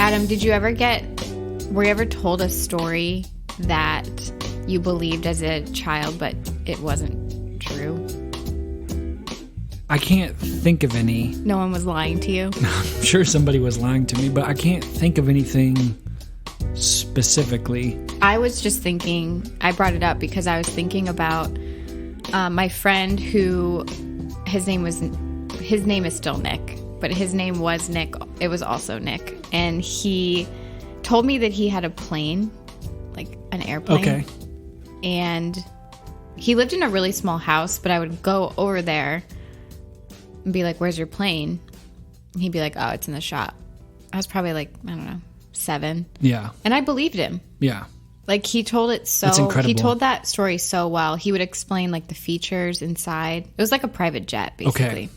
Adam, were you ever told a story that you believed as a child, but it wasn't true? I can't think of any. No one was lying to you? I'm sure somebody was lying to me, but I can't think of anything specifically. I was just thinking, I brought it up because I was thinking about my friend who, his name is still Nick, but his name was Nick. It was also Nick. And he told me that he had a plane, like an airplane. Okay. And he lived in a really small house, but I would go over there and be like, "Where's your plane?" And he'd be like, "Oh, it's in the shop." I was probably like, I don't know, 7. Yeah. And I believed him. Yeah. Like, he told it so... That's incredible. He told that story so well. He would explain, like, the features inside. It was like a private jet, basically. Okay.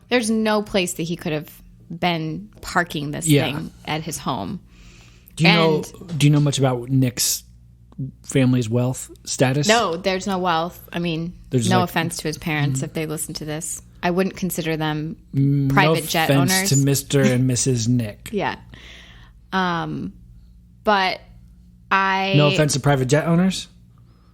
There's no place that he could have been parking this thing at his home. Do you know much about Nick's family's wealth status? No, there's no wealth. I mean, no offense to his parents if they listen to this. I wouldn't consider them private jet owners. No offense to Mr. and Mrs. Nick. Yeah. But no offense to private jet owners?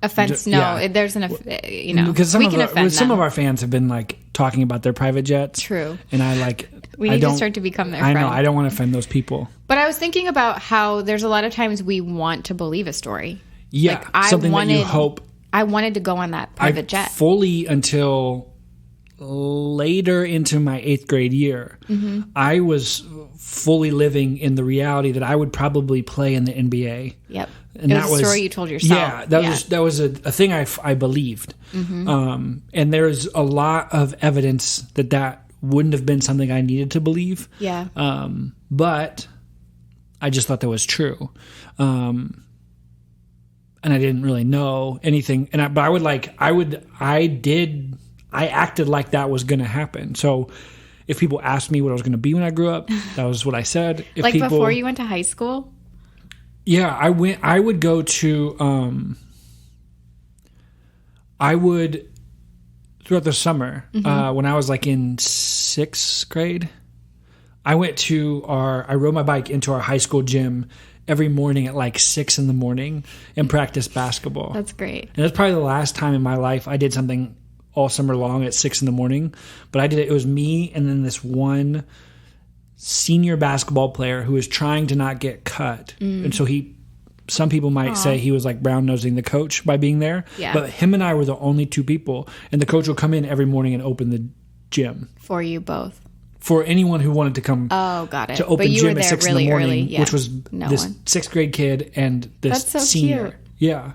Offense, no. Yeah. There's because some of our fans have been like talking about their private jets. True. And we need to start to become their friend. I know. I don't want to offend those people. But I was thinking about how there's a lot of times we want to believe a story. Yeah. Like, something that you hope. I wanted to go on that private jet. Fully until later into my 8th grade year, I was fully living in the reality that I would probably play in the NBA. Yep. And that was a story you told yourself. Yeah, that was a thing I believed. And there's a lot of evidence that wouldn't have been something I needed to believe. Yeah. But I just thought that was true. And I didn't really know anything. I acted like that was going to happen. So if people asked me what I was going to be when I grew up, that was what I said. If before you went to high school? Yeah, I would go to, throughout the summer, when I was like in 6th grade, I rode my bike into our high school gym every morning at like 6 a.m. and practiced basketball. That's great. And that's probably the last time in my life I did something all summer long at 6 a.m. But I did it was me and then this one senior basketball player who was trying to not get cut. And so some people might say he was like brown-nosing the coach by being there. Yeah. But him and I were the only 2 people. And the coach would come in every morning and open the gym. For you both? For anyone who wanted to come got it. to open gym at 6 really in the morning, early, yeah. which was this 6th grade kid and this That's so senior. Cute. Yeah.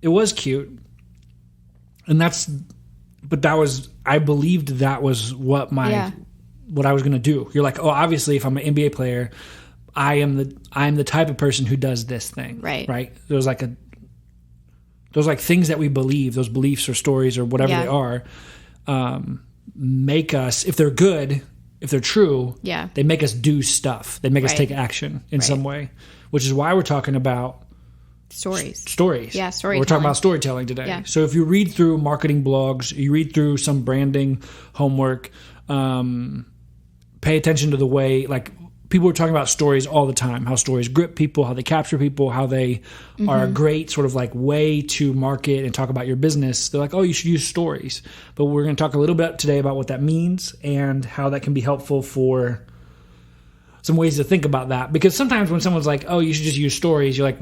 It was cute. And I believed that was what what I was going to do. You're like, oh, obviously if I'm an NBA player, I am the type of person who does this thing. Right. Those things that we believe, those beliefs or stories or whatever they are, make us, if they're good, if they're true, they make us do stuff. They make us take action in some way, which is why we're talking about Stories. Yeah, storytelling. We're talking about storytelling today. Yeah. So if you read through marketing blogs, you read through some branding homework, pay attention to the way, like, people are talking about stories all the time, how stories grip people, how they capture people, how they are a great sort of like way to market and talk about your business. They're like, oh, you should use stories. But we're going to talk a little bit today about what that means and how that can be helpful for some ways to think about that. Because sometimes when someone's like, oh, you should just use stories, you're like,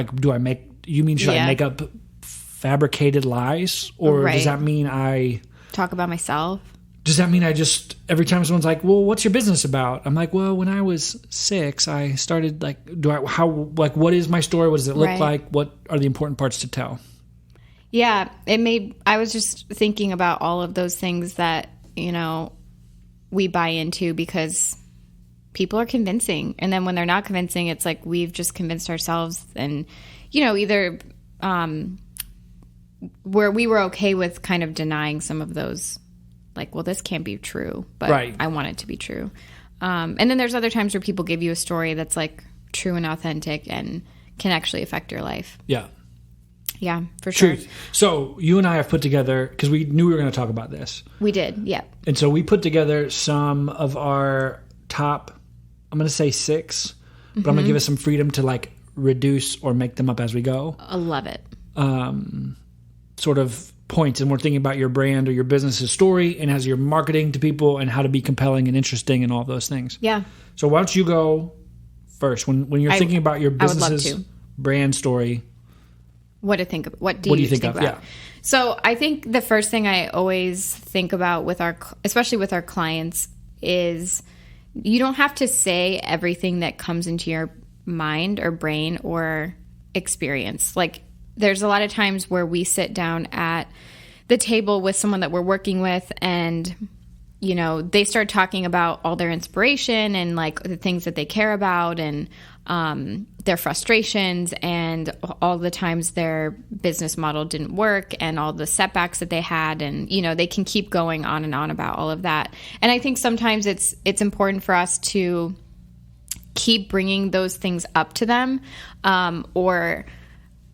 should I make up fabricated lies? Or does that mean I talk about myself? Does that mean I just, every time someone's like, well, what's your business about? I'm like, well, when I was 6, I started what is my story? What does it look like? What are the important parts to tell? Yeah, I was just thinking about all of those things that, we buy into because people are convincing. And then when they're not convincing, it's like we've just convinced ourselves and, either where we were okay with kind of denying some of those, like, well, this can't be true, but I want it to be true. And then there's other times where people give you a story that's like true and authentic and can actually affect your life. Yeah. Yeah, for sure. Truth. So you and I have put together, because we knew we were going to talk about this. We did, yeah. And so we put together some of our top, I'm going to say 6 but I'm going to give us some freedom to like reduce or make them up as we go. I love it. Sort of points, and we're thinking about your brand or your business's story and as you're marketing to people and how to be compelling and interesting and all those things. Yeah. So why don't you go first when you're thinking about your business's brand story? What do you think of? Yeah. So I think the first thing I always think about especially with our clients, is you don't have to say everything that comes into your mind or brain or experience. Like, there's a lot of times where we sit down at the table with someone that we're working with, and they start talking about all their inspiration and like the things that they care about, and their frustrations, and all the times their business model didn't work, and all the setbacks that they had, and they can keep going on and on about all of that. And I think sometimes it's important for us to keep bringing those things up to them, or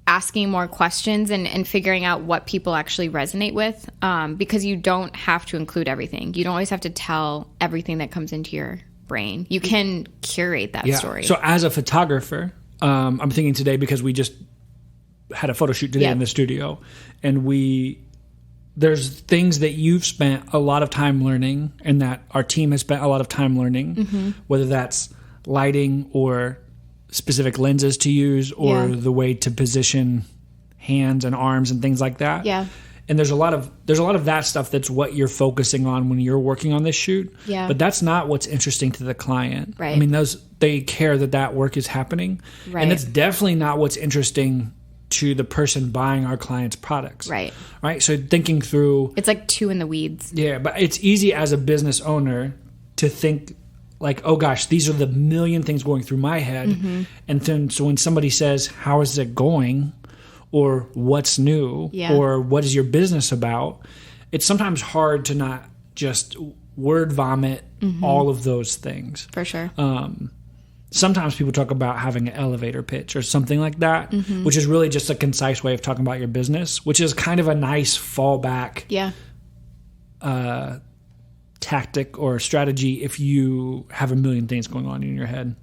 asking more questions and figuring out what people actually resonate with, because you don't have to include everything. You don't always have to tell everything that comes into your brain. You can curate that story. So as a photographer, I'm thinking today, because we just had a photo shoot today in the studio, and there's things that you've spent a lot of time learning and that our team has spent a lot of time learning, whether that's lighting or specific lenses to use or the way to position hands and arms and things like that. Yeah. And there's a lot of that stuff that's what you're focusing on when you're working on this shoot. Yeah. But that's not what's interesting to the client. Right. I mean, they care that work is happening. Right. And it's definitely not what's interesting to the person buying our client's products. Right. Right. So thinking through, it's like two in the weeds. Yeah, but it's easy as a business owner to think like, oh gosh, these are the million things going through my head. And then so when somebody says, how is it going? Or what's new? Or what is your business about? It's sometimes hard to not just word vomit all of those things. For sure. Sometimes people talk about having an elevator pitch or something like that, which is really just a concise way of talking about your business, which is kind of a nice fallback tactic or strategy if you have a million things going on in your head.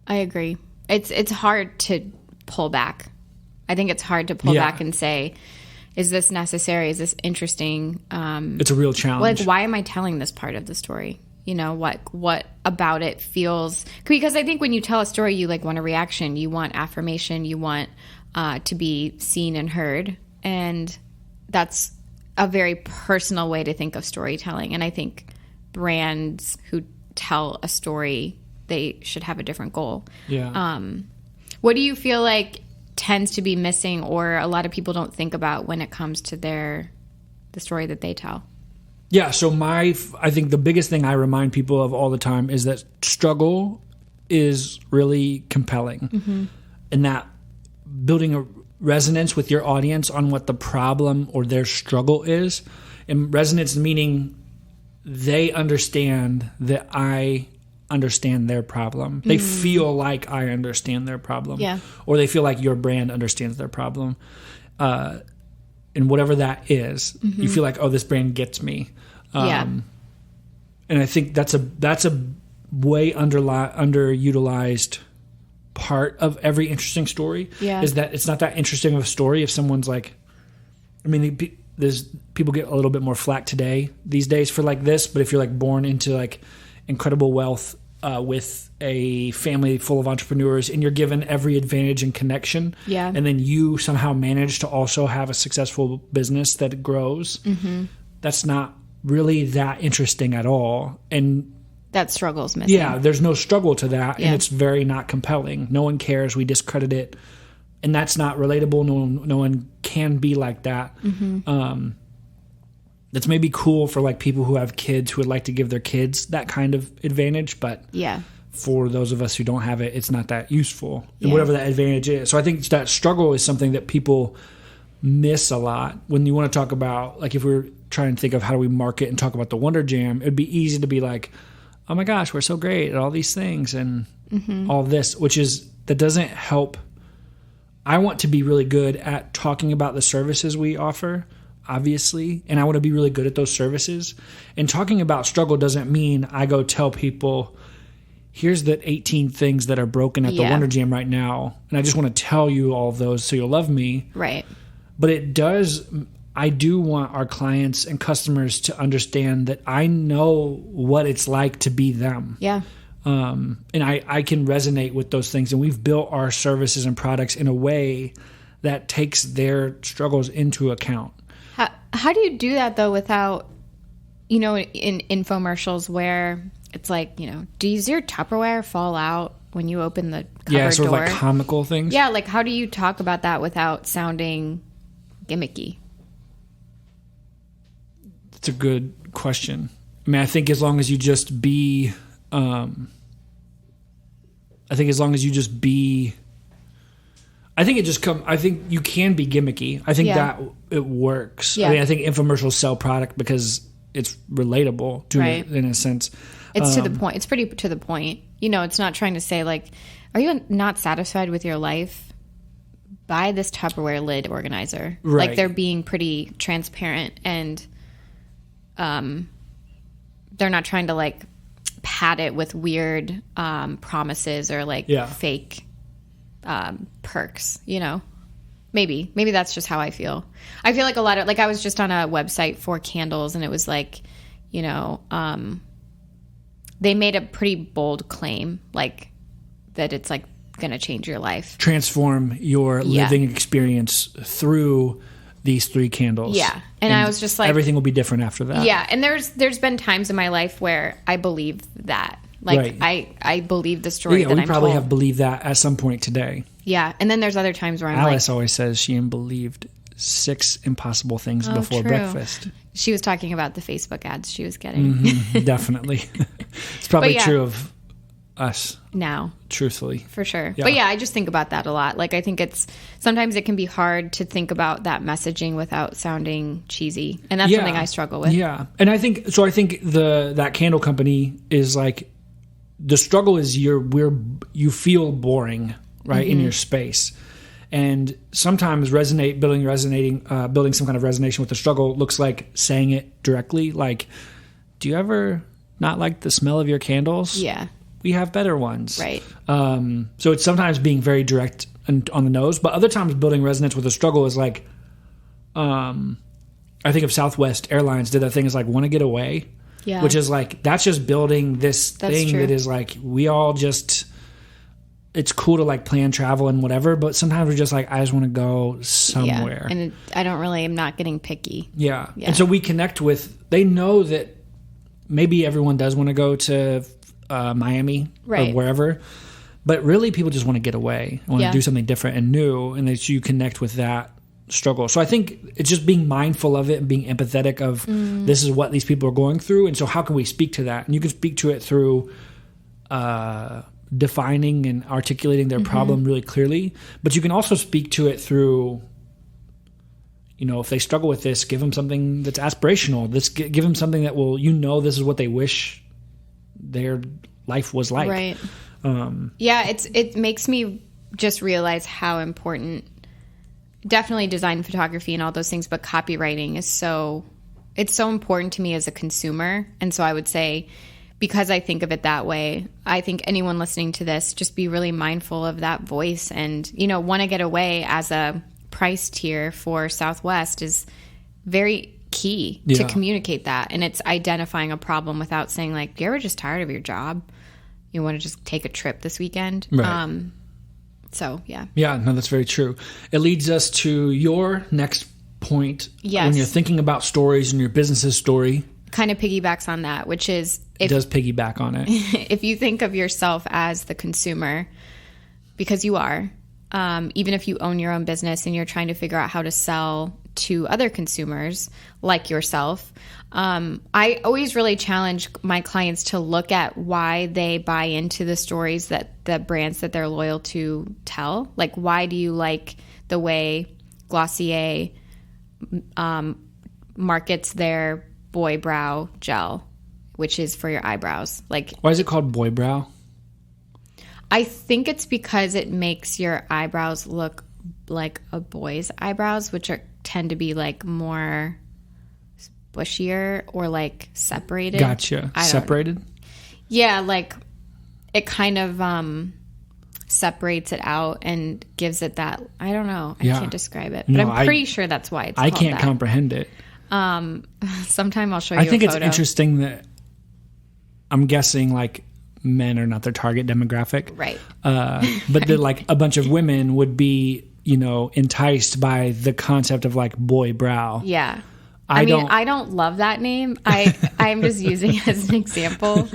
I agree. It's hard to pull back. I think it's hard to pull back and say, is this necessary? Is this interesting? It's a real challenge. Like, why am I telling this part of the story? What about it feels... Because I think when you tell a story, you want a reaction. You want affirmation. You want to be seen and heard. And that's a very personal way to think of storytelling. And I think brands who tell a story, they should have a different goal. Yeah. What do you feel like tends to be missing, or a lot of people don't think about when it comes to the story that they tell? Yeah, so I think the biggest thing I remind people of all the time is that struggle is really compelling, and that building a resonance with your audience on what the problem or their struggle is, and resonance meaning they understand that I understand their problem. They feel like I understand their problem, or they feel like your brand understands their problem, and whatever that is, you feel like, oh, this brand gets me. And I think that's a way underutilized part of every interesting story. Is that it's not that interesting of a story if someone's like, I mean, there's people get a little bit more flack these days for like this, but if you're like born into like incredible wealth with a family full of entrepreneurs and you're given every advantage and connection, and then you somehow manage to also have a successful business that grows, that's not really that interesting at all. And that struggle's missing. Yeah, there's no struggle to that, and it's very not compelling. No one cares. We discredit it, and that's not relatable. No one can be like that. That's maybe cool for like people who have kids who would like to give their kids that kind of advantage, but for those of us who don't have it, it's not that useful. And whatever that advantage is. So I think that struggle is something that people miss a lot when you want to talk about, like if we're trying to think of how do we market and talk about the Wonder Jam, it'd be easy to be like, oh my gosh, we're so great at all these things and all this, that doesn't help. I want to be really good at talking about the services we offer, obviously, and I want to be really good at those services. And talking about struggle doesn't mean I go tell people, here's the 18 things that are broken at the Wonder Jam right now. And I just want to tell you all of those so you'll love me. Right. But I do want our clients and customers to understand that I know what it's like to be them. Yeah. And I can resonate with those things. And we've built our services and products in a way that takes their struggles into account. How do you do that, though, without, in infomercials where it's like, does your Tupperware fall out when you open the cupboard sort door? of like comical things. Yeah, like how do you talk about that without sounding gimmicky? That's a good question. I mean, I think as long as you just be... I think you can be gimmicky. I think that it works. Yeah. I mean, I think infomercials sell product because it's relatable to in a sense. It's to the point. It's pretty to the point. It's not trying to say like, are you not satisfied with your life? Buy this Tupperware lid organizer. Right. Like they're being pretty transparent and they're not trying to like pad it with weird promises or like fake perks, maybe that's just how I feel. I feel like a lot of, like, I was just on a website for candles and it was like, they made a pretty bold claim, like that it's like going to change your life, transform your living experience through these 3 candles. Yeah. And I was just like, everything will be different after that. Yeah. And there's been times in my life where I believe that. Like, I believe the story that I'm told. We probably have believed that at some point today. Yeah. And then there's other times where I'm Alice always says she believed 6 impossible things before breakfast. She was talking about the Facebook ads she was getting. Mm-hmm, definitely. It's probably true of us now, truthfully, for sure. But I just think about that a lot. Like, I think sometimes it can be hard to think about that messaging without sounding cheesy, and that's something I struggle with. And I think that candle company is like, the struggle is you feel boring, right, in your space. And sometimes building some kind of resonation with the struggle looks like saying it directly. Like, do you ever not like the smell of your candles? Yeah. We have better ones. Right. So it's sometimes being very direct and on the nose, but other times building resonance with the struggle is like, I think of Southwest Airlines did that thing is like, want to get away. Yeah. Which is like, that's just building this thing that is like, we all just... It's cool to like plan travel and whatever, but sometimes we're just like, I just want to go somewhere. Yeah. And I'm not getting picky. Yeah. And so we connect with, they know that maybe everyone does want to go to Miami or wherever, but really people just want to get away, want to do something different and new. And that you connect with that struggle. So I think it's just being mindful of it and being empathetic of this is what these people are going through. And so how can we speak to that? And you can speak to it through, defining and articulating their problem really clearly, but you can also speak to it through, if they struggle with this, give them something that's aspirational. Give them something that will, this is what they wish their life was like. Right. It makes me just realize how important, definitely design, photography, and all those things, but copywriting is so important to me as a consumer. And so I would say, because I think of it that way, I think anyone listening to this, just be really mindful of that voice and, want to get away as a price tier for Southwest is very key to communicate that. And it's identifying a problem without saying like, you're just tired of your job. You want to just take a trip this weekend. Right. Yeah, no, that's very true. It leads us to your next point. Yes. When you're thinking about stories and your business's story. Kind of piggybacks on that, which is... It does piggyback on it. If you think of yourself as the consumer, because you are, even if you own your own business and you're trying to figure out how to sell to other consumers like yourself, I always really challenge my clients to look at why they buy into the stories that the brands that they're loyal to tell. Like, why do you like the way Glossier markets their Boy Brow Gel, which is for your eyebrows? Like, why is it called Boy Brow? I think it's because it makes your eyebrows look like a boy's eyebrows, which tend to be like more bushier or like separated. Gotcha. Separated? Yeah, like it kind of separates it out and gives it that, I don't know, I can't describe it, but I'm pretty sure that's why it's called can't that. comprehend it. Sometime I'll show you a photo. I think it's interesting that I'm guessing like men are not their target demographic. Right. But that like a bunch of women would be, enticed by the concept of like boy brow. Yeah. I don't love that name. I'm just using it as an example.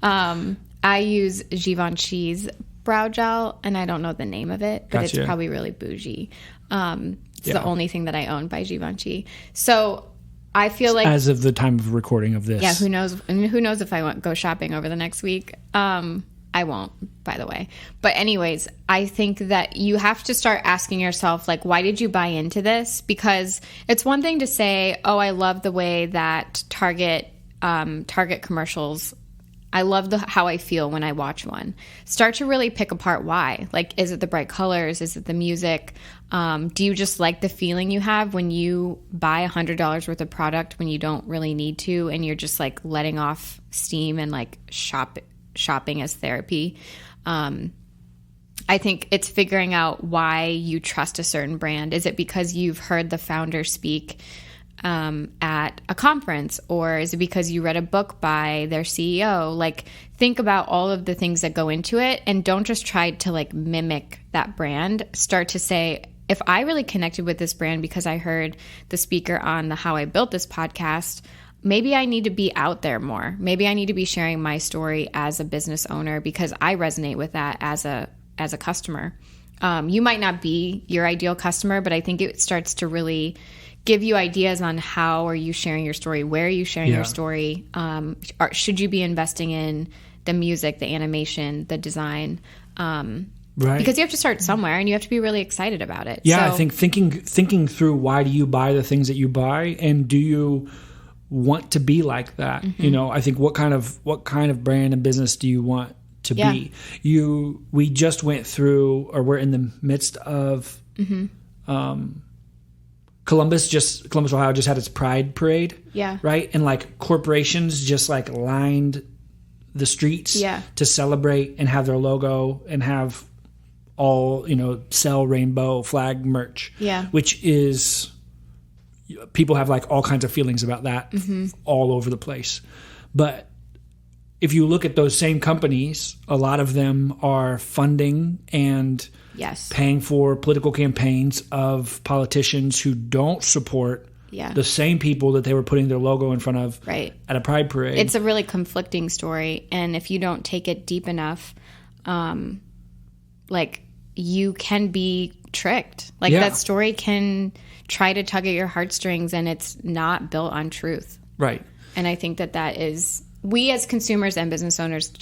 I use Givenchy's brow gel, and I don't know the name of it, but it's probably really bougie. It's the only thing that I own by Givenchy. So I feel like, as of the time of recording of this, yeah, who knows? And who knows if I go shopping over the next week? I won't, by the way. But anyways, I think that you have to start asking yourself, like, why did you buy into this? Because it's one thing to say, oh, I love the way that Target commercials, I love how I feel when I watch one. Start to really pick apart why. Like, is it the bright colors? Is it the music? Do you just like the feeling you have when you buy $100 worth of product when you don't really need to, and you're just like letting off steam and like shopping as therapy? I think it's figuring out why you trust a certain brand. Is it because you've heard the founder speak at a conference, or is it because you read a book by their CEO? Like, think about all of the things that go into it, and don't just try to like mimic that brand. Start to say, if I really connected with this brand because I heard the speaker on the How I Built This podcast, maybe I need to be out there more. Maybe I need to be sharing my story as a business owner because I resonate with that as a customer. You might not be your ideal customer, but I think it starts to really give you ideas on how are you sharing your story, where are you sharing your story, should you be investing in the music, the animation, the design, right? Because you have to start somewhere, and you have to be really excited about it. Yeah, so, I think thinking through, why do you buy the things that you buy, and do you want to be like that? Mm-hmm. I think what kind of brand and business do you want to be? We just went through, or we're in the midst of. Mm-hmm. Columbus, Ohio just had its Pride Parade. Yeah. Right? And like corporations just like lined the streets to celebrate and have their logo and have all, sell rainbow flag merch. Yeah. Which is, people have like all kinds of feelings about that all over the place. But if you look at those same companies, a lot of them are funding and paying for political campaigns of politicians who don't support the same people that they were putting their logo in front of at a Pride Parade. It's a really conflicting story, and if you don't take it deep enough, like, you can be tricked. Like, that story can try to tug at your heartstrings, and it's not built on truth. Right. And I think that is, we as consumers and business owners,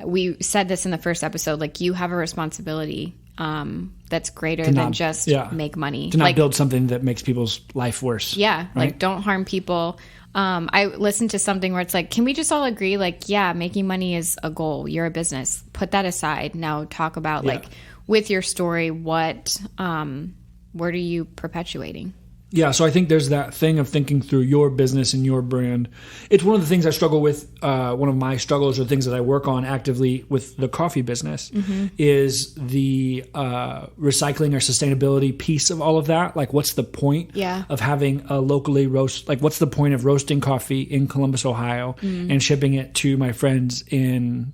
we said this in the first episode, like, you have a responsibility that's greater than just make money. To not build something that makes people's life worse. Yeah. Right? Like, don't harm people. I listened to something where it's like, can we just all agree, like, making money is a goal. You're a business. Put that aside. Now talk about like, with your story, what are you perpetuating? Yeah, so I think there's that thing of thinking through your business and your brand. It's one of the things I struggle with. One of my struggles, or things that I work on actively with the coffee business, is the recycling or sustainability piece of all of that. Like, what's the point of having a locally what's the point of roasting coffee in Columbus, Ohio, and shipping it to my friends in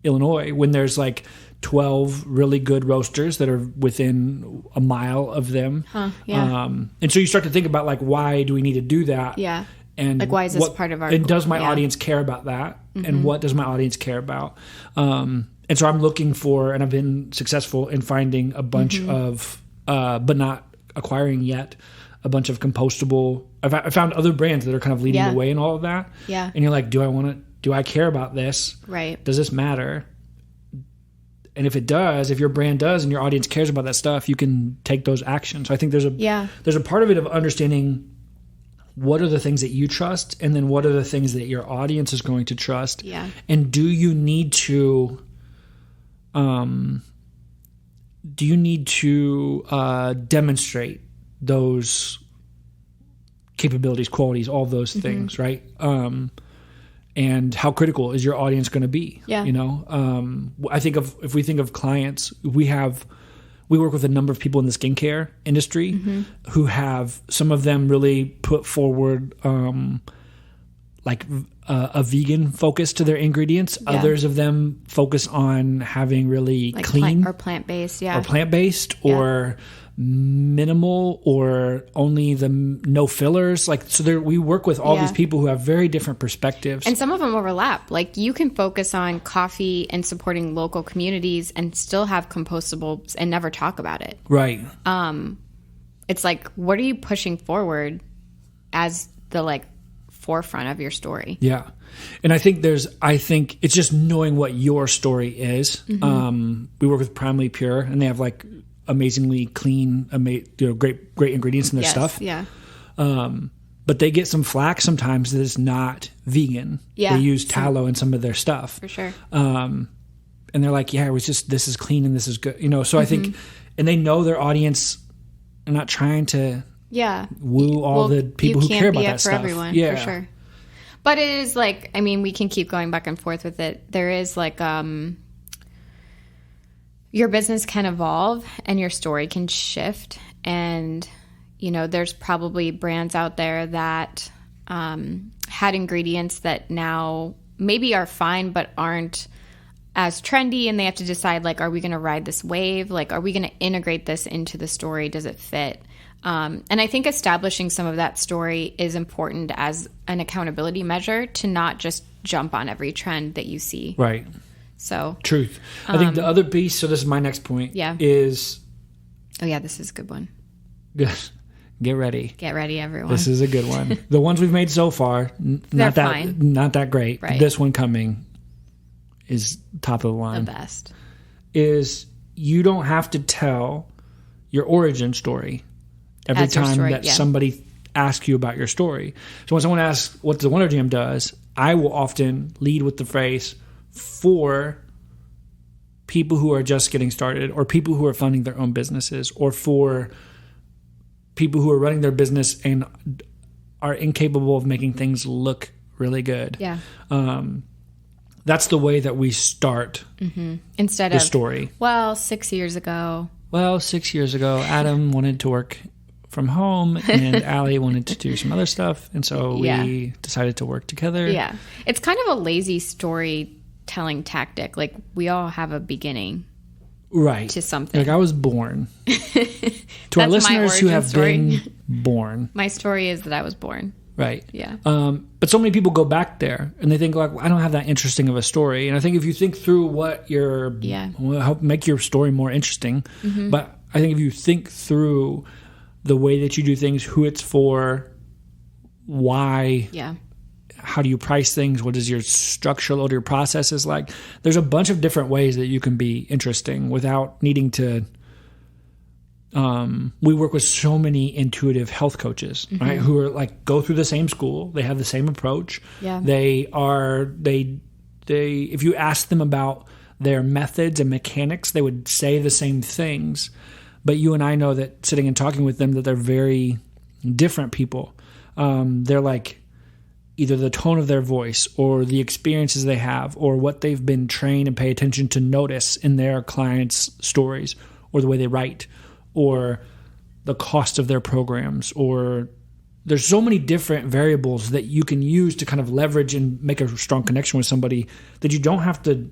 Illinois when there's like 12 really good roasters that are within a mile of them. And so you start to think about, like, why do we need to do that? Yeah. And like, why is this part of our... And does my audience care about that? And what does my audience care about? And so I'm looking for, and I've been successful in finding a bunch of, but not acquiring yet, a bunch of compostable... I found other brands that are kind of leading the way in all of that. Yeah. And you're like, do I care about this? Right. Does this matter? And if it does, if your brand does and your audience cares about that stuff, you can take those actions. So I think there's a part of it of understanding what are the things that you trust, and then what are the things that your audience is going to trust. Yeah. And do you need to demonstrate those capabilities, qualities, all those things, right? and how critical is your audience going to be? Yeah. You know, if we think of clients, we work with a number of people in the skincare industry who have, some of them really put forward like a vegan focus to their ingredients. Yeah. Others of them focus on having really like clean or plant-based, or minimal, or only the no fillers. Like, so we work with all these people who have very different perspectives. And some of them overlap. Like, you can focus on coffee and supporting local communities and still have compostables and never talk about it. Right. It's like, what are you pushing forward as the like forefront of your story? Yeah. And I think it's just knowing what your story is. We work with Primarily Pure, and they have like amazingly clean, great ingredients in their stuff. Yeah. But they get some flack sometimes that it's not vegan. Yeah. They use tallow in some of their stuff. For sure. And they're like, yeah, it was just, this is clean and this is good. You know, so I think, and they know their audience are not trying to woo all the people who care about that stuff. Everyone, for sure. But it is like, I mean, we can keep going back and forth with it. There is like, your business can evolve and your story can shift. And, you know, there's probably brands out there that had ingredients that now maybe are fine but aren't as trendy, and they have to decide, like, are we going to ride this wave? Like, are we going to integrate this into the story? Does it fit? And I think establishing some of that story is important as an accountability measure to not just jump on every trend that you see. Right. So truth. I think the other piece, so this is my next point, is... Oh, yeah, this is a good one. Get ready. Get ready, everyone. This is a good one. The ones we've made so far, not that great. Right. This one coming is top of the line. The best. Is you don't have to tell your origin story every time somebody asks you about your story. So when someone asks what the Wonder Jam does, I will often lead with the phrase, for people who are just getting started, or people who are funding their own businesses, or for people who are running their business and are incapable of making things look really good. Yeah. That's the way that we start instead the story. Well, 6 years ago, Adam wanted to work from home, and Allie wanted to do some other stuff, and so we decided to work together. Yeah. It's kind of a lazy storytelling tactic. Like, we all have a beginning. Right. To something. Like, I was born. To our listeners who have been born. My story is that I was born. Right. Yeah. But so many people go back there and they think, like, I don't have that interesting of a story. And I think if you think through what will help make your story more interesting. But I think if you think through the way that you do things, who it's for, why, how do you price things, what is your structure, what are your processes like? There's a bunch of different ways that you can be interesting without needing to. We work with so many intuitive health coaches, right? Who are like, go through the same school. They have the same approach. Yeah. They if you ask them about their methods and mechanics, they would say the same things. But you and I know that sitting and talking with them, that they're very different people. They're like either the tone of their voice or the experiences they have or what they've been trained and pay attention to notice in their clients' stories, or the way they write, or the cost of their programs, or there's so many different variables that you can use to kind of leverage and make a strong connection with somebody, that you don't have to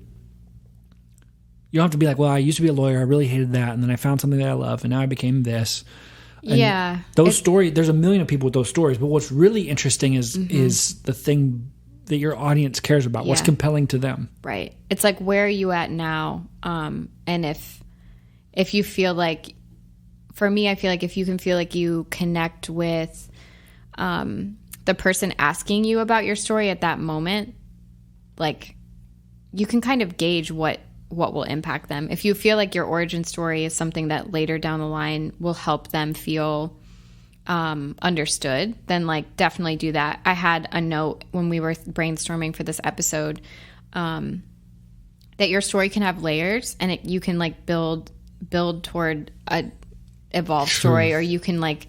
be like, well, I used to be a lawyer, I really hated that, and then I found something that I love, and now I became this. And those stories, there's a million of people with those stories, but what's really interesting is the thing that your audience cares about, what's compelling to them. Right. It's like, where are you at now? And if you feel like, for me, I feel like if you can feel like you connect with the person asking you about your story at that moment, like, you can kind of gauge what will impact them. If you feel like your origin story is something that later down the line will help them feel understood, then like definitely do that. I had a note when we were brainstorming for this episode that your story can have layers, and you can like build toward a evolved story, or you can like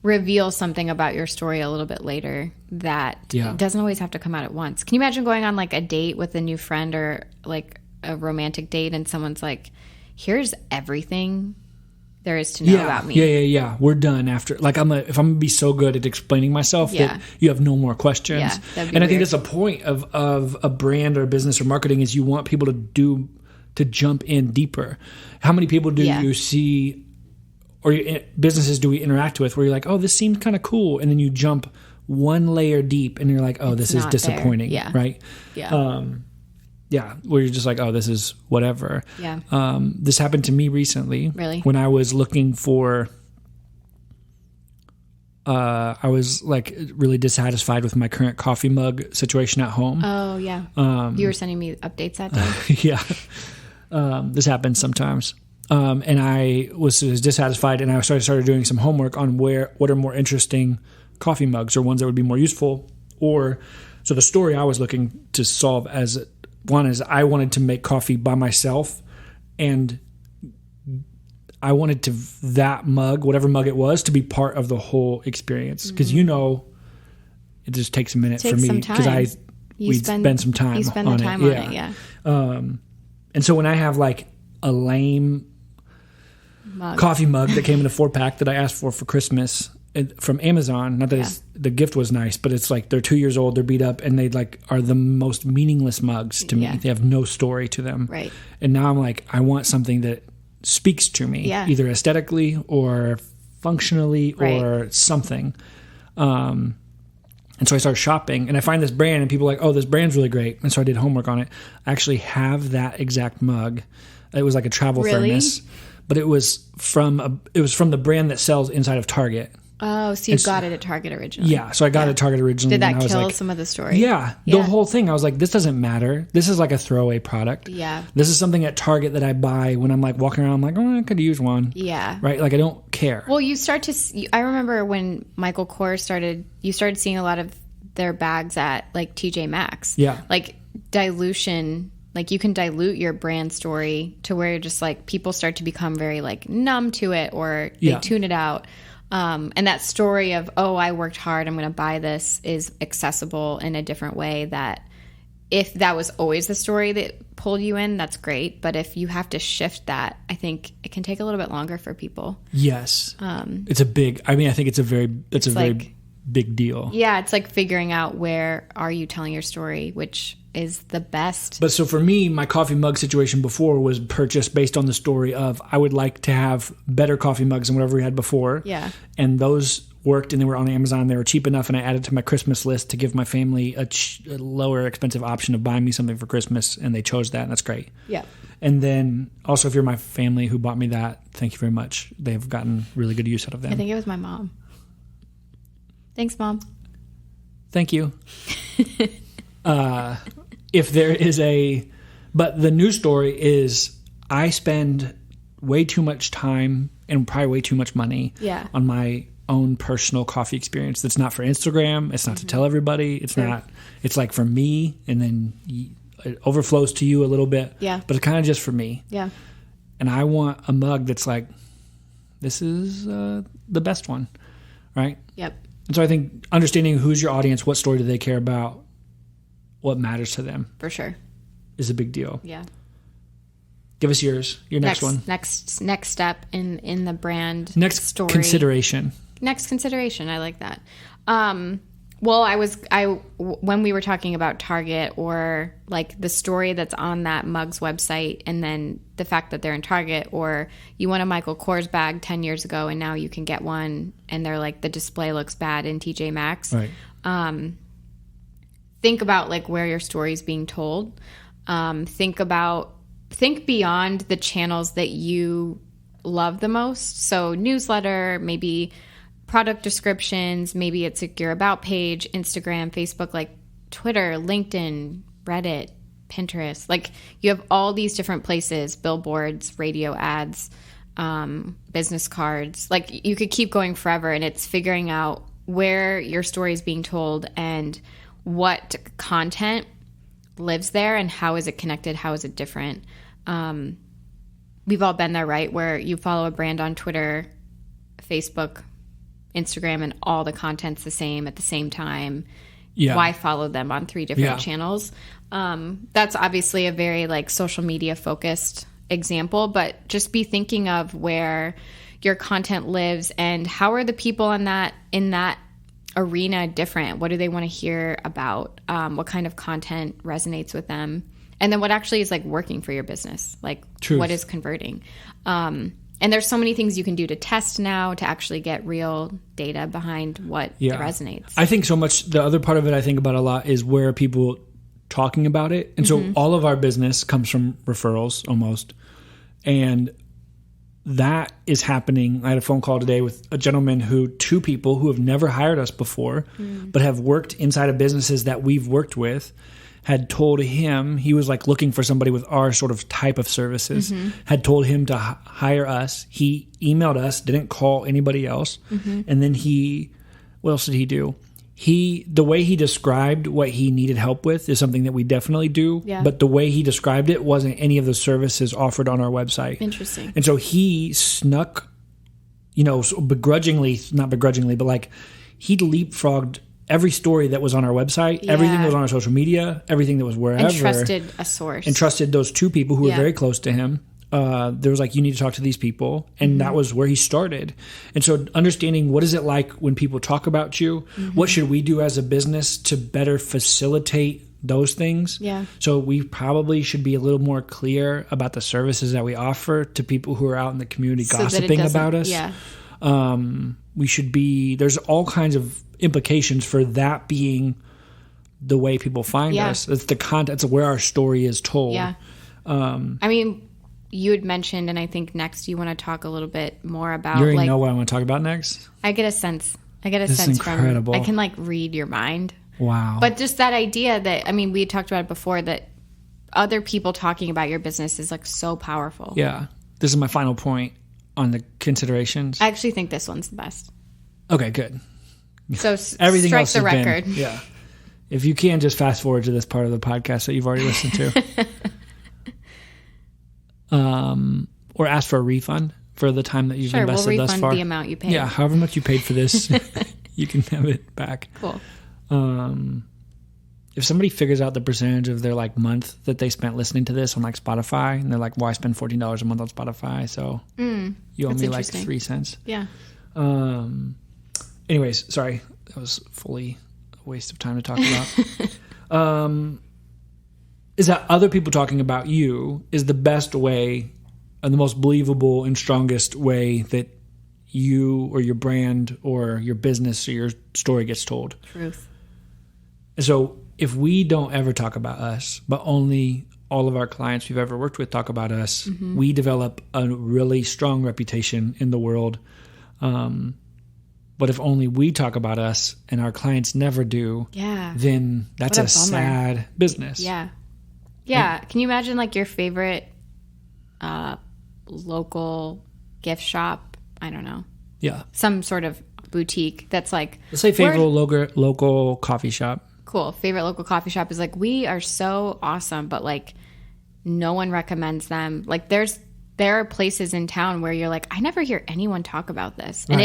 reveal something about your story a little bit later that doesn't always have to come out at once. Can you imagine going on like a date with a new friend or like a romantic date and someone's like, here's everything there is to know about me? Yeah. We're done after. Like, if I'm going to be so good at explaining myself that you have no more questions. Yeah, and I think that's the point of a brand or a business or marketing is you want people to jump in deeper. How many people do you see or businesses do we interact with where you're like, oh, this seems kind of cool. And then you jump one layer deep and you're like, oh, this is disappointing. Yeah. Right? Yeah. Where you're just like, oh, this is whatever. Yeah. This happened to me recently. Really? When I was looking for, I was like really dissatisfied with my current coffee mug situation at home. Oh, yeah. You were sending me updates that day? Yeah. This happens sometimes. And I was dissatisfied, and I started doing some homework on what are more interesting coffee mugs or ones that would be more useful. So the story I was looking to solve as one is I wanted to make coffee by myself, and I wanted that mug, whatever mug it was, to be part of the whole experience. Because it just takes a minute for me because we spend some time. You spend the time on it, yeah. And so when I have like a lame coffee mug that came in a 4-pack that I asked for Christmas from Amazon, not that the gift was nice, but it's like they're 2 years old, they're beat up, and they like are the most meaningless mugs to me. They have no story to them. Right. And now I'm like, I want something that speaks to me, either aesthetically or functionally or something. And so I started shopping, and I find this brand, and people are like, oh, this brand's really great. And so I did homework on it. I actually have that exact mug. It was like a travel thermos, but it was from the brand that sells inside of Target. Oh, so you got it at Target originally. Yeah, so I got it at Target originally. Did that kill some of the story? Yeah, the whole thing. I was like, this doesn't matter. This is like a throwaway product. Yeah. This is something at Target that I buy when I'm like walking around. I'm like, oh, I could use one. Yeah. Right? Like, I don't care. Well, I remember when Michael Kors you started seeing a lot of their bags at like TJ Maxx. Yeah. Like dilution, like you can dilute your brand story to where just like people start to become very like numb to it, or they tune it out. And that story of, oh, I worked hard, I'm going to buy this, is accessible in a different way. That if that was always the story that pulled you in, that's great. But if you have to shift that, I think it can take a little bit longer for people. Yes. I think it's a very big deal. Yeah. It's like figuring out where are you telling your story, which is the best. But so for me, my coffee mug situation before was purchased based on the story of I would like to have better coffee mugs than whatever we had before. Yeah. And those worked, and they were on Amazon. They were cheap enough, and I added to my Christmas list to give my family a lower expensive option of buying me something for Christmas, and they chose that, and that's great. Yeah. And then also, if you're my family who bought me that, thank you very much. They've gotten really good use out of them. I think it was my mom. Thanks, Mom. Thank you. If there is but the news story is I spend way too much time and probably way too much money on my own personal coffee experience. That's not for Instagram. It's not to tell everybody. It's not, it's like for me, and then it overflows to you a little bit. Yeah. But it's kind of just for me. Yeah. And I want a mug that's like, this is the best one. Right? Yep. And so I think understanding who's your audience, what story do they care about, what matters to them. For sure. Is a big deal. Yeah. Give us your next one. Next step in the brand next story. Consideration. Next consideration. I like that. Well, when we were talking about Target, or like the story that's on that mug's website, and then the fact that they're in Target, or you won a Michael Kors bag 10 years ago and now you can get one and they're like, the display looks bad in TJ Maxx. Right. Think about like where your story is being told. Think beyond the channels that you love the most. So newsletter, maybe product descriptions, maybe it's like your about page, Instagram, Facebook, like Twitter, LinkedIn, Reddit, Pinterest. Like you have all these different places, billboards, radio ads, business cards. Like you could keep going forever, and it's figuring out where your story is being told and what content lives there and how is it connected, how is it different. We've all been there, right? Where you follow a brand on Twitter, Facebook, Instagram and all the content's the same at the same time. Yeah. Why follow them on 3 different channels? That's obviously a very like social media focused example, but just be thinking of where your content lives and how are the people in that arena different? What do they want to hear about? What kind of content resonates with them? And then what actually is like working for your business? Like what is converting? And there's so many things you can do to test now to actually get real data behind what resonates. I think so much. The other part of it I think about a lot is where are people talking about it. And so all of our business comes from referrals almost. And that is happening. I had a phone call today with a gentleman 2 people who have never hired us before, but have worked inside of businesses that we've worked with, had told him, he was like looking for somebody with our sort of type of services, had told him to hire us. He emailed us, didn't call anybody else. And then what else did he do? The way he described what he needed help with is something that we definitely do. Yeah. But the way he described it wasn't any of the services offered on our website. Interesting. And so he snuck, not begrudgingly, but like he leapfrogged every story that was on our website, everything that was on our social media, everything that was wherever. And trusted a source. And trusted those 2 people who were very close to him. There was like, you need to talk to these people. And that was where he started. And so understanding what is it like when people talk about you? What should we do as a business to better facilitate those things? Yeah. So we probably should be a little more clear about the services that we offer to people who are out in the community gossiping about us. Yeah. We should be, there's all kinds of implications for that being the way people find us. It's the content, it's where our story is told. Yeah. I mean, you had mentioned, and I think next you want to talk a little bit more about. You already know what I want to talk about next? I get a sense. This is incredible. I can like read your mind. Wow. But just that idea that, I mean, we had talked about it before, that other people talking about your business is like so powerful. Yeah. This is my final point on the considerations. I actually think this one's the best. Okay, good. So everything strike else the record. Yeah. If you can, just fast forward to this part of the podcast that you've already listened to. Or ask for a refund for the time that you've invested thus far. We'll refund the amount you paid. Yeah, however much you paid for this, you can have it back. Cool. If somebody figures out the percentage of their like month that they spent listening to this on like Spotify, and they're like, "Well, I spend $14 a month on Spotify, so you owe me like 3 cents." Yeah. Anyways, sorry, that was fully a waste of time to talk about. Is that other people talking about you is the best way and the most believable and strongest way that you or your brand or your business or your story gets told. Truth. And so if we don't ever talk about us, but only all of our clients we've ever worked with talk about us, we develop a really strong reputation in the world. But if only we talk about us and our clients never do, then that's a sad business. Yeah. Yeah. Can you imagine like your favorite local gift shop? I don't know. Yeah. Some sort of boutique that's like... Let's say favorite local coffee shop. Cool. Favorite local coffee shop is like, we are so awesome, but like no one recommends them. Like there are places in town where you're like, I never hear anyone talk about this. And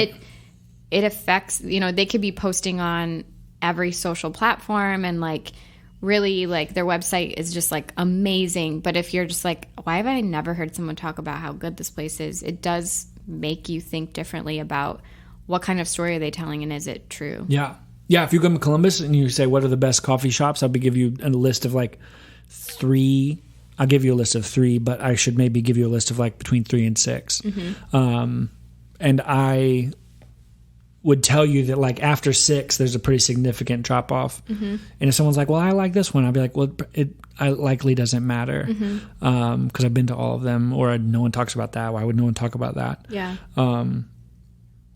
it affects, they could be posting on every social platform and like really like their website is just like amazing. But if you're just like, why have I never heard someone talk about how good this place is? It does make you think differently about what kind of story are they telling and is it true? Yeah. Yeah. If you come to Columbus and you say, what are the best coffee shops? I'll give you a list of like 3. I'll give you a list of 3, but I should maybe give you a list of like between 3 and 6. And I would tell you that like after 6, there's a pretty significant drop off. And if someone's like, well, I like this one, I'll be like, well, it likely doesn't matter because I've been to all of them, or no one talks about that. Why would no one talk about that? Yeah.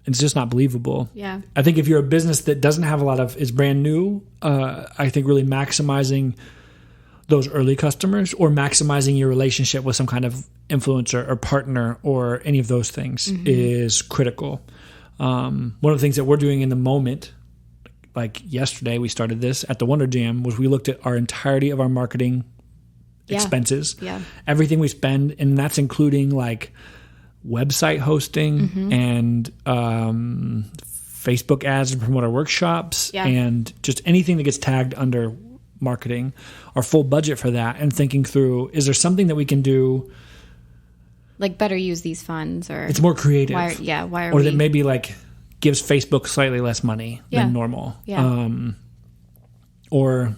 It's just not believable. Yeah. I think if you're a business that doesn't have a lot of, is brand new, I think really maximizing those early customers or maximizing your relationship with some kind of influencer or partner or any of those things is critical. One of the things that we're doing in the moment, like yesterday we started this at the Wonder Jam, was we looked at our entirety of our marketing expenses, everything we spend, and that's including like website hosting and Facebook ads to promote our workshops Yeah. and just anything that gets tagged under marketing, our full budget for that, and thinking through, is there something that we can do Like better use these funds, or it's more creative? Why are or we? that maybe like gives Facebook slightly less money than normal. Yeah. Or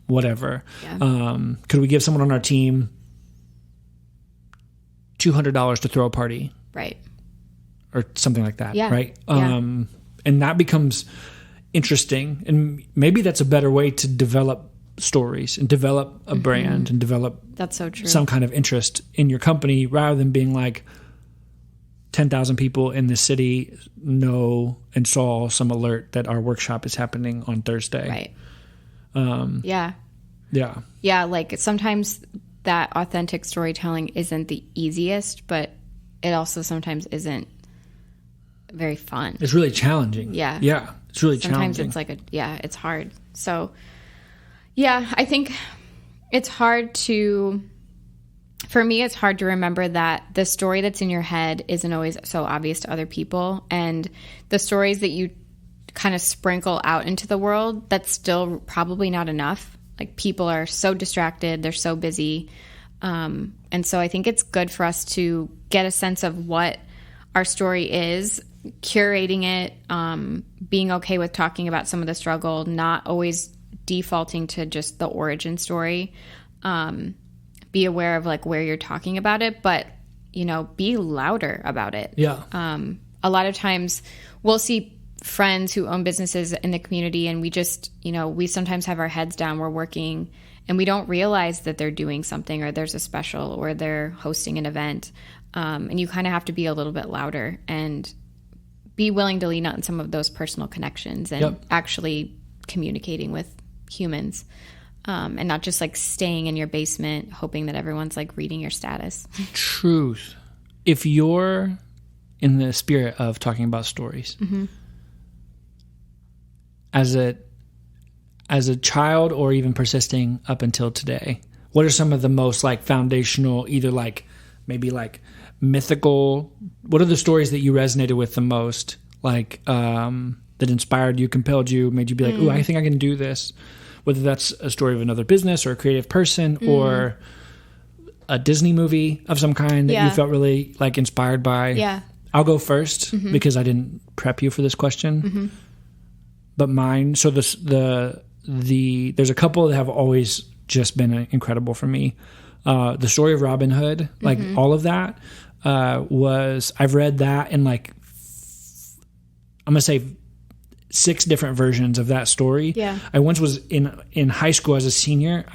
whatever. Yeah. Could we give someone on our team $200 to throw a party? Right. Or something like that, Yeah. right? Yeah. And that becomes interesting. And maybe that's a better way to develop stories and develop a brand and develop That's so true. some kind of interest in your company, rather than being like 10,000 people in the city know and saw some alert that our workshop is happening on Thursday. Right. Yeah. Yeah. Yeah. Like sometimes that authentic storytelling isn't the easiest, but it also sometimes isn't very fun. It's really challenging. Yeah. Yeah. It's really Sometimes challenging. it's like it's hard. So yeah, I think it's hard for me, it's hard to remember that the story that's in your head isn't always so obvious to other people. And the stories that you kind of sprinkle out into the world, that's still probably not enough. Like people are so distracted, they're so busy. And so I think it's good for us to get a sense of what our story is, curating it, being okay with talking about some of the struggle, not always defaulting to just the origin story. Be aware of like where you're talking about it, but be louder about it. Yeah. A lot of times we'll see friends who own businesses in the community, and we just, we sometimes have our heads down, we're working, and we don't realize that they're doing something, or there's a special, or they're hosting an event. And you kind of have to be a little bit louder and be willing to lean on some of those personal connections and actually communicating with humans, and not just like staying in your basement hoping that everyone's like reading your status. Truth. If you're in the spirit of talking about stories, as a child, or even persisting up until today, what are some of the most like foundational, either like maybe like mythical, what are the stories that you resonated with the most, like that inspired you, compelled you, made you be like, ooh, I think I can do this? Whether that's a story of another business or a creative person or a Disney movie of some kind that you felt really like inspired by. Yeah. I'll go first because I didn't prep you for this question. But mine, so there's a couple that have always just been incredible for me. The story of Robin Hood, like all of that, I've read that in like, I'm going to say 6 different versions of that story. Yeah. I once was in high school as a senior.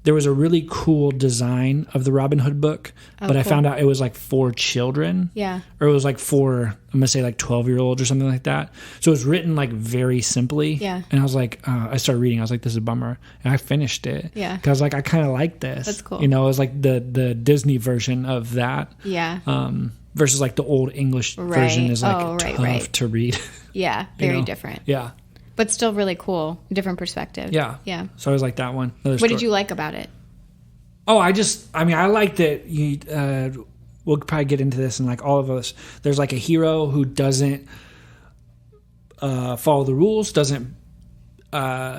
There was a really cool design of the Robin Hood book, but I found out it was like for children. Yeah. Or it was like for, I'm going to say like 12-year-olds or something like that. So it was written like very simply. Yeah. And I was like, I started reading. I was like, this is a bummer. And I finished it. Yeah. Because I was like, I kind of like this. That's cool. It was like the Disney version of that. Yeah. Versus like the old English version is like tough to read. Yeah. Very different. Yeah. But still really cool. Different perspective. Yeah. Yeah. So I was like that one. What did you like about it? Oh, I like that you, we'll probably get into this, and like all of us, there's like a hero who doesn't follow the rules,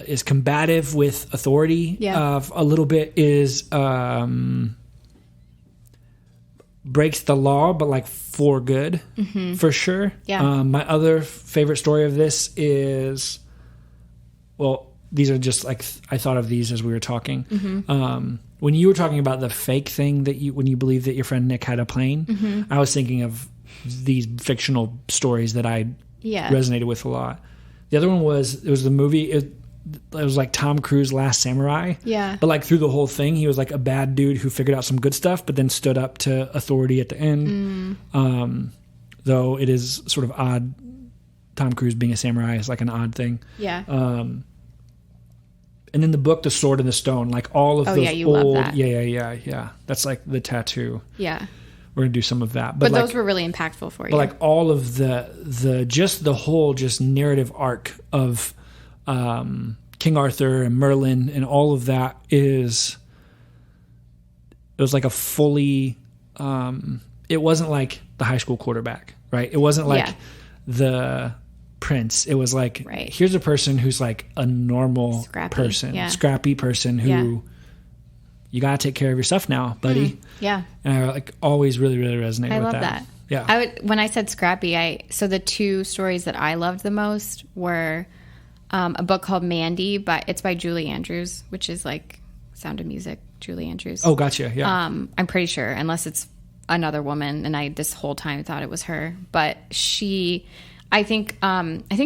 is combative with authority. Yeah. A little bit is, breaks the law, but like for good, for sure. Yeah. My other favorite story of this is, well, these are just like, I thought of these as we were talking. When you were talking about the fake thing when you believe that your friend Nick had a plane, I was thinking of these fictional stories that I resonated with a lot. The other one was the movie. It was like Tom Cruise Last Samurai. Yeah. But like through the whole thing, he was like a bad dude who figured out some good stuff, but then stood up to authority at the end. Though it is sort of odd. Tom Cruise being a samurai is like an odd thing. Yeah. And then the book, The Sword and the Stone, like all of those you old, love that. Yeah. That's like the tattoo. Yeah. We're gonna do some of that, But like, those were really impactful for you. But like all of the whole narrative arc of King Arthur and Merlin and all of that it was like a fully. It wasn't like the high school quarterback, right? It wasn't like the Prince. It was like, Right. here's a person who's like a normal Scrappy, person, yeah. scrappy person who Yeah. you got to take care of yourself now, buddy. Yeah. And I like always really, really resonated I with love that. that. Yeah. When I said scrappy, so the two stories that I loved the most were a book called Mandy, but it's by Julie Andrews, which is like Sound of Music, Julie Andrews. Oh, gotcha. Yeah. I'm pretty sure, unless it's another woman, and I this whole time thought it was her. But I think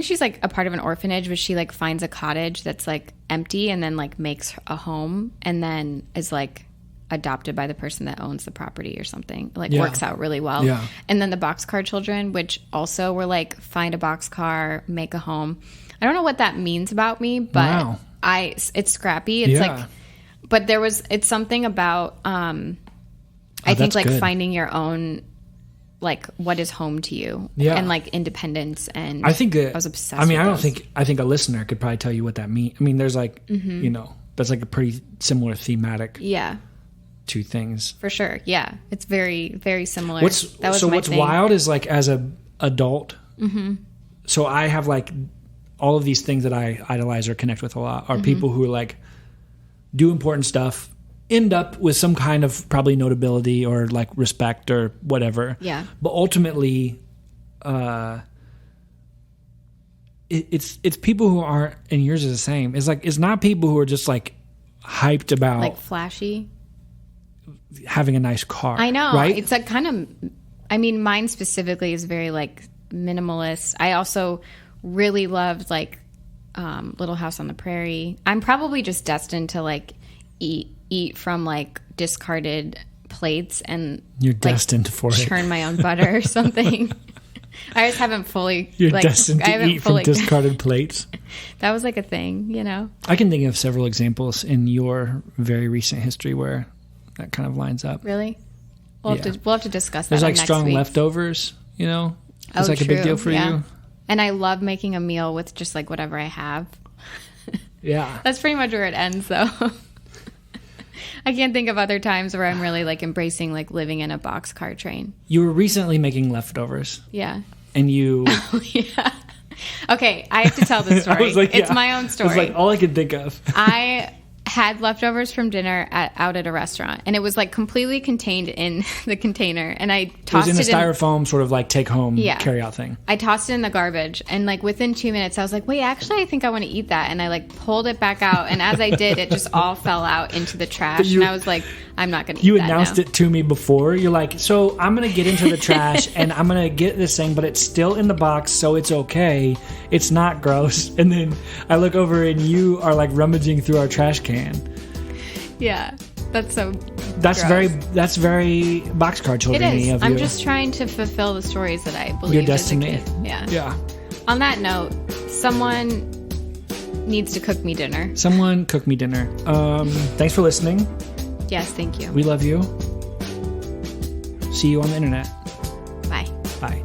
she's like a part of an orphanage, but she like finds a cottage that's like empty and then like makes a home and then is like adopted by the person that owns the property or something. It, like works out really well. Yeah. And then the Boxcar Children, which also were like find a boxcar, make a home. I don't know what that means about me, but Wow. it's scrappy. It's like, but it's something about I think like good. finding your own, like what is home to you, and like independence. And I think I was obsessed. I mean, with I think a listener could probably tell you what that means. I mean, there's like that's like a pretty similar thematic two things for sure. Yeah, it's very, very similar. What's thing. wild is like as a adult. So I have like all of these things that I idolize or connect with a lot are people who are like do important stuff, end up with some kind of probably notability or like respect or whatever. Yeah. But ultimately, it's people who aren't, and yours is the same. It's like, it's not people who are just like hyped about like flashy, having a nice car. I know. Right. It's like kind of, I mean, mine specifically is very like minimalist. I also really loved like Little House on the Prairie. I'm probably just destined to like eat from like discarded plates and you're like, destined for it. Churn my own butter or something. I just haven't fully. You're like, destined to eat from discarded plates. That was like a thing, you know. I can think of several examples in your very recent history where that kind of lines up. Really? We'll have to discuss that. There's like next strong week. leftovers, you know. It's like true. a big deal for you. And I love making a meal with just like whatever I have. Yeah. That's pretty much where it ends, though. I can't think of other times where I'm really like embracing like living in a boxcar train. You were recently making leftovers. Yeah. And you... Yeah. Okay, I have to tell this story. Like, it's my own story. It's like all I could think of. I had leftovers from dinner out at a restaurant, and it was like completely contained in the container, and I tossed it was in a styrofoam sort of like take home carry out thing. I tossed it in the garbage, and like within 2 minutes I was like, wait, actually I think I want to eat that, and I like pulled it back out, and as I did, it just all fell out into the trash, and I was like, I'm not going to eat that. You announced it to me before. You're like, so I'm going to get into the trash and I'm going to get this thing, but it's still in the box, so it's okay. It's not gross. And then I look over and you are like rummaging through our trash can. Yeah, that's so That's gross. very Boxcar Children-y It is. of I'm you. just trying to fulfill the stories that I believe Your destiny. as a kid. Yeah. Yeah. On that note, someone needs to cook me dinner. Someone cook me dinner. Thanks for listening. Yes, thank you. We love you. See you on the internet. Bye. Bye.